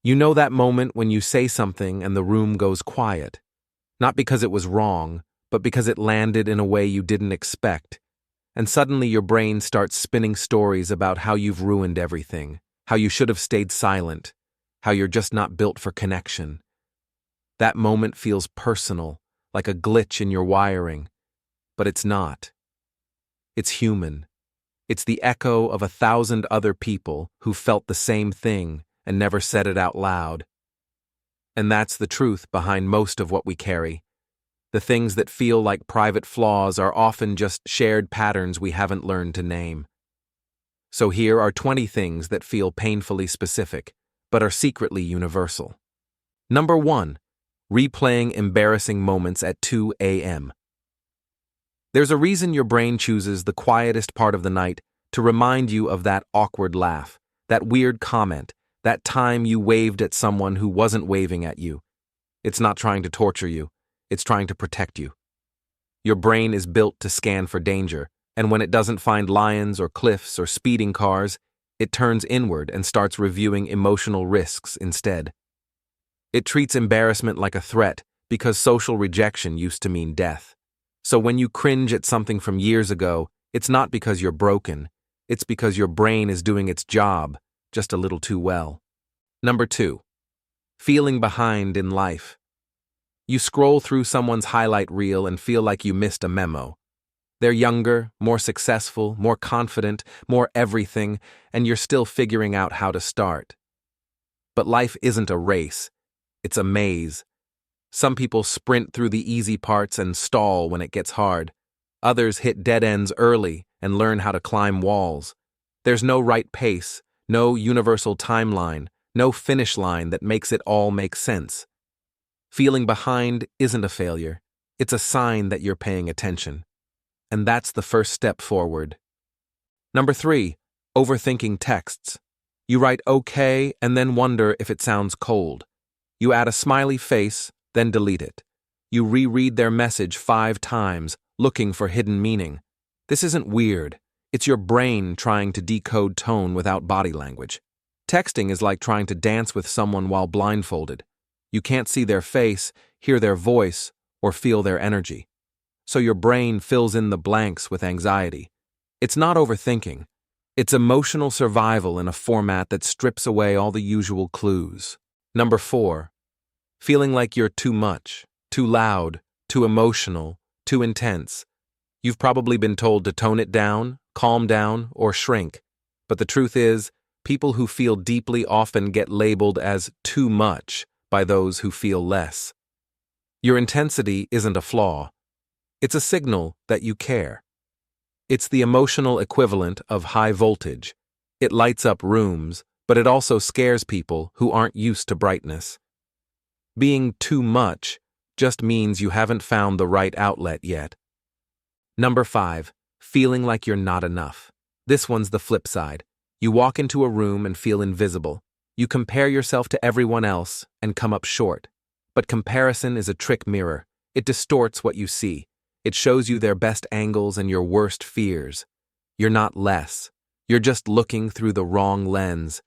You know that moment when you say something and the room goes quiet, not because it was wrong, but because it landed in a way you didn't expect, and suddenly your brain starts spinning stories about how you've ruined everything, how you should have stayed silent, how you're just not built for connection. That moment feels personal, like a glitch in your wiring, but it's not. It's human. It's the echo of 1,000 other people who felt the same thing and never said it out loud. And that's the truth behind most of what we carry. The things that feel like private flaws are often just shared patterns we haven't learned to name. So here are 20 things that feel painfully specific, but are secretly universal. Number 1. Replaying embarrassing moments at 2 a.m. There's a reason your brain chooses the quietest part of the night to remind you of that awkward laugh, that weird comment, that time you waved at someone who wasn't waving at you. It's not trying to torture you. It's trying to protect you. Your brain is built to scan for danger, and when it doesn't find lions or cliffs or speeding cars, it turns inward and starts reviewing emotional risks instead. It treats embarrassment like a threat because social rejection used to mean death. So when you cringe at something from years ago, it's not because you're broken. It's because your brain is doing its job, just a little too well. Number 2. Feeling behind in life. You scroll through someone's highlight reel and feel like you missed a memo. They're younger, more successful, more confident, more everything, and you're still figuring out how to start. But life isn't a race. It's a maze. Some people sprint through the easy parts and stall when it gets hard. Others hit dead ends early and learn how to climb walls. There's no right pace, no universal timeline, no finish line that makes it all make sense. Feeling behind isn't a failure. It's a sign that you're paying attention. And that's the first step forward. Number 3. Overthinking texts. You write okay and then wonder if it sounds cold. You add a smiley face, then delete it. You reread their message 5 times, looking for hidden meaning. This isn't weird. It's your brain trying to decode tone without body language. Texting is like trying to dance with someone while blindfolded. You can't see their face, hear their voice, or feel their energy. So your brain fills in the blanks with anxiety. It's not overthinking. It's emotional survival in a format that strips away all the usual clues. Number 4. Feeling like you're too much, too loud, too emotional, too intense. You've probably been told to tone it down, calm down, or shrink. But the truth is, people who feel deeply often get labeled as too much by those who feel less. Your intensity isn't a flaw. It's a signal that you care. It's the emotional equivalent of high voltage. It lights up rooms, but it also scares people who aren't used to brightness. Being too much just means you haven't found the right outlet yet. Number 5. Feeling like you're not enough. This one's the flip side. You walk into a room and feel invisible. You compare yourself to everyone else and come up short. But comparison is a trick mirror. It distorts what you see. It shows you their best angles and your worst fears. You're not less. You're just looking through the wrong lens.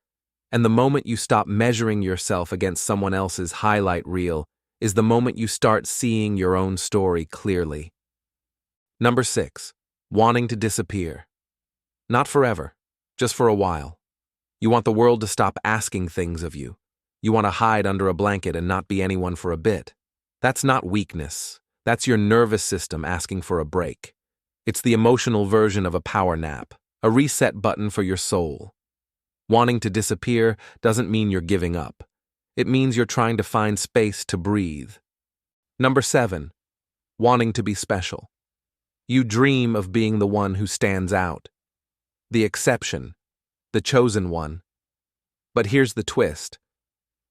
And the moment you stop measuring yourself against someone else's highlight reel is the moment you start seeing your own story clearly. Number 6. Wanting to disappear. Not forever, just for a while. You want the world to stop asking things of you. You want to hide under a blanket and not be anyone for a bit. That's not weakness. That's your nervous system asking for a break. It's the emotional version of a power nap, a reset button for your soul. Wanting to disappear doesn't mean you're giving up. It means you're trying to find space to breathe. Number 7. Wanting to be special. You dream of being the one who stands out, the exception, the chosen one. But here's the twist.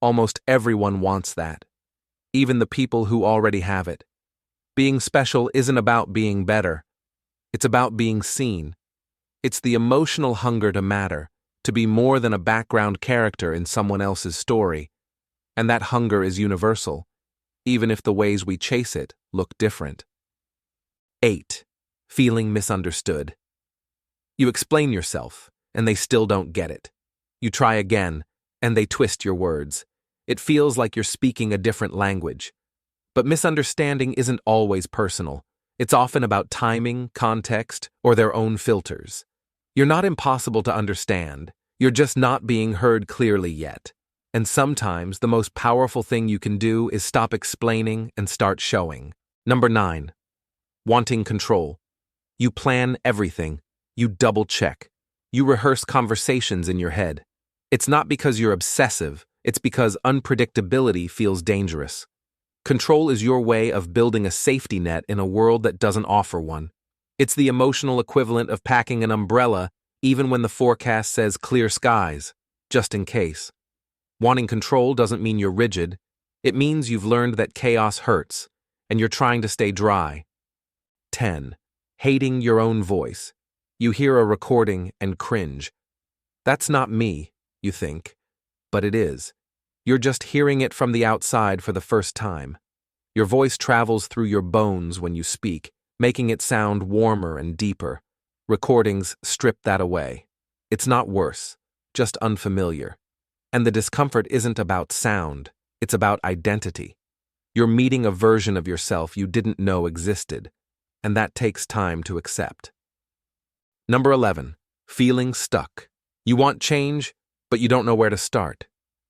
Almost everyone wants that, even the people who already have it. Being special isn't about being better. It's about being seen. It's the emotional hunger to matter, to be more than a background character in someone else's story. And that hunger is universal, even if the ways we chase it look different. 8. Feeling misunderstood. You explain yourself, and they still don't get it. You try again, and they twist your words. It feels like you're speaking a different language. But misunderstanding isn't always personal. It's often about timing, context, or their own filters. You're not impossible to understand. You're just not being heard clearly yet. And sometimes the most powerful thing you can do is stop explaining and start showing. Number 9. Wanting control. You plan everything. You double-check. You rehearse conversations in your head. It's not because you're obsessive, it's because unpredictability feels dangerous. Control is your way of building a safety net in a world that doesn't offer one. It's the emotional equivalent of packing an umbrella even when the forecast says clear skies, just in case. Wanting control doesn't mean you're rigid. It means you've learned that chaos hurts, and you're trying to stay dry. 10. Hating your own voice. You hear a recording and cringe. That's not me, you think, but it is. You're just hearing it from the outside for the first time. Your voice travels through your bones when you speak, making it sound warmer and deeper. Recordings strip that away. It's not worse, just unfamiliar. And the discomfort isn't about sound, it's about identity. You're meeting a version of yourself you didn't know existed, and that takes time to accept. Number 11. Feeling stuck. You want change, but you don't know where to start.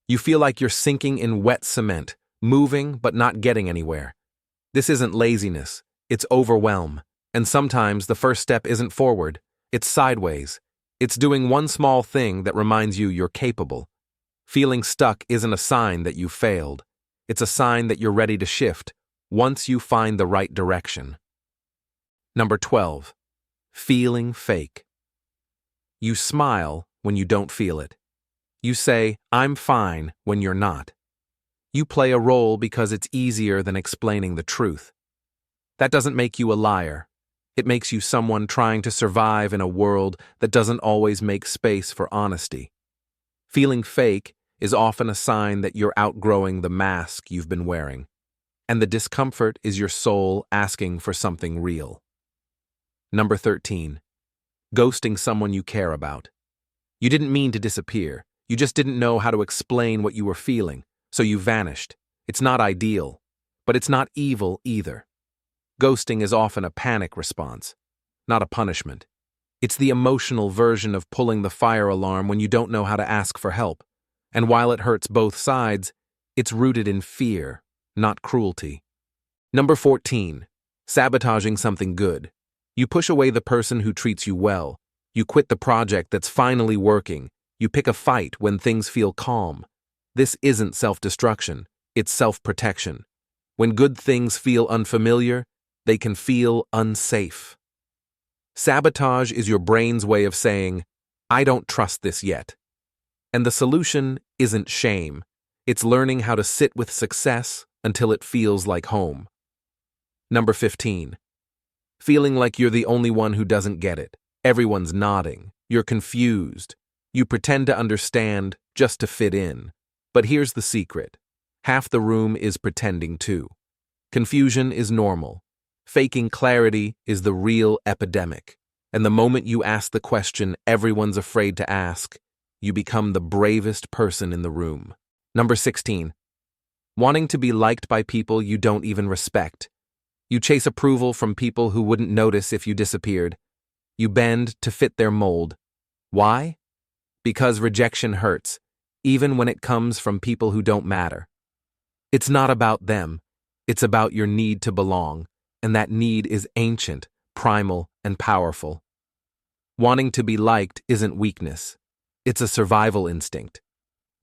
You feel like you're sinking in wet cement, moving but not getting anywhere. This isn't laziness, it's overwhelm. And sometimes the first step isn't forward, it's sideways. It's doing one small thing that reminds you you're capable. Feeling stuck isn't a sign that you failed. It's a sign that you're ready to shift, once you find the right direction. Number 12. Feeling fake. You smile when you don't feel it. You say, "I'm fine," when you're not. You play a role because it's easier than explaining the truth. That doesn't make you a liar. It makes you someone trying to survive in a world that doesn't always make space for honesty. Feeling fake is often a sign that you're outgrowing the mask you've been wearing, and the discomfort is your soul asking for something real. Number 13. Ghosting someone you care about. You didn't mean to disappear. You just didn't know how to explain what you were feeling, so you vanished. It's not ideal, but it's not evil either. Ghosting is often a panic response, not a punishment. It's the emotional version of pulling the fire alarm when you don't know how to ask for help. And while it hurts both sides, it's rooted in fear, not cruelty. Number 14. Sabotaging something good. You push away the person who treats you well. You quit the project that's finally working. You pick a fight when things feel calm. This isn't self-destruction, it's self-protection. When good things feel unfamiliar, they can feel unsafe. Sabotage is your brain's way of saying, "I don't trust this yet." And the solution isn't shame. It's learning how to sit with success until it feels like home. Number 15. Feeling like you're the only one who doesn't get it. Everyone's nodding. You're confused. You pretend to understand just to fit in. But here's the secret. Half the room is pretending too. Confusion is normal. Faking clarity is the real epidemic. And the moment you ask the question everyone's afraid to ask, you become the bravest person in the room. Number 16. Wanting to be liked by people you don't even respect. You chase approval from people who wouldn't notice if you disappeared. You bend to fit their mold. Why? Because rejection hurts, even when it comes from people who don't matter. It's not about them. It's about your need to belong, and that need is ancient, primal, and powerful. Wanting to be liked isn't weakness. It's a survival instinct.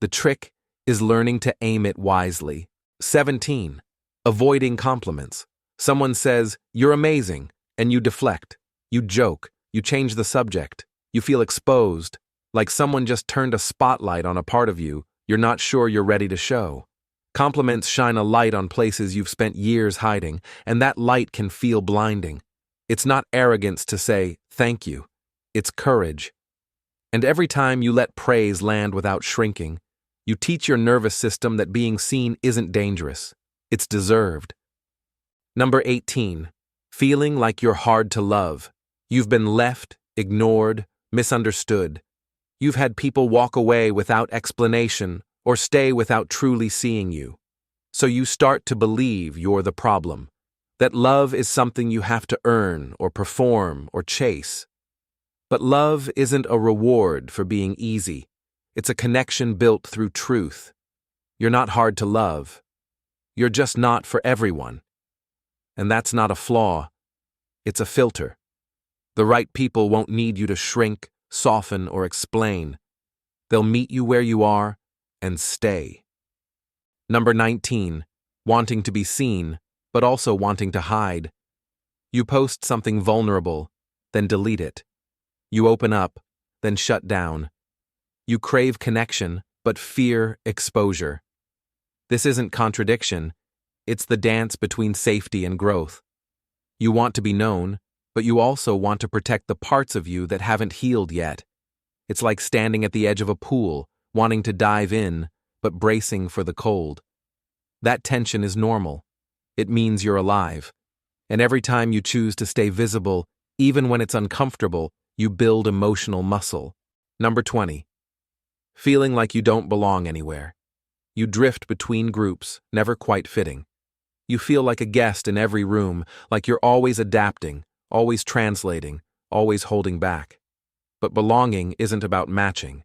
The trick is learning to aim it wisely. 17. Avoiding compliments. Someone says, "You're amazing," and you deflect. You joke. You change the subject. You feel exposed, like someone just turned a spotlight on a part of you you're not sure you're ready to show. Compliments shine a light on places you've spent years hiding, and that light can feel blinding. It's not arrogance to say, "Thank you." It's courage. And every time you let praise land without shrinking, you teach your nervous system that being seen isn't dangerous. It's deserved. Number 18. Feeling like you're hard to love. You've been left, ignored, misunderstood. You've had people walk away without explanation or stay without truly seeing you. So you start to believe you're the problem, that love is something you have to earn or perform or chase. But love isn't a reward for being easy. It's a connection built through truth. You're not hard to love. You're just not for everyone. And that's not a flaw. It's a filter. The right people won't need you to shrink, soften, or explain. They'll meet you where you are and stay. Number 19, wanting to be seen, but also wanting to hide. You post something vulnerable, then delete it. You open up, then shut down. You crave connection, but fear exposure. This isn't contradiction. It's the dance between safety and growth. You want to be known, but you also want to protect the parts of you that haven't healed yet. It's like standing at the edge of a pool, wanting to dive in, but bracing for the cold. That tension is normal. It means you're alive. And every time you choose to stay visible, even when it's uncomfortable, you build emotional muscle. Number 20. Feeling like you don't belong anywhere. You drift between groups, never quite fitting. You feel like a guest in every room, like you're always adapting, always translating, always holding back. But belonging isn't about matching.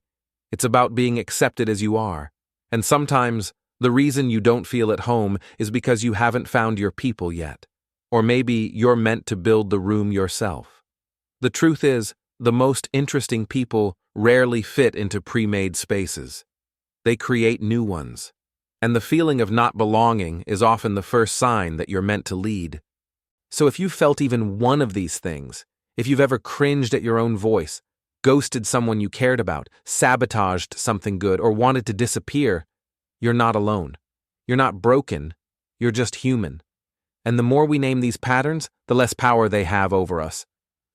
It's about being accepted as you are. And sometimes, the reason you don't feel at home is because you haven't found your people yet. Or maybe you're meant to build the room yourself. The truth is, the most interesting people rarely fit into pre-made spaces. They create new ones. And the feeling of not belonging is often the first sign that you're meant to lead. So if you've felt even one of these things, if you've ever cringed at your own voice, ghosted someone you cared about, sabotaged something good, or wanted to disappear, you're not alone. You're not broken. You're just human. And the more we name these patterns, the less power they have over us.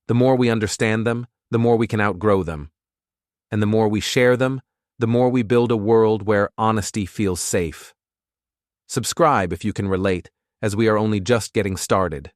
The more we understand them, the more we can outgrow them. And the more we share them, the more we build a world where honesty feels safe. Subscribe if you can relate, as we are only just getting started.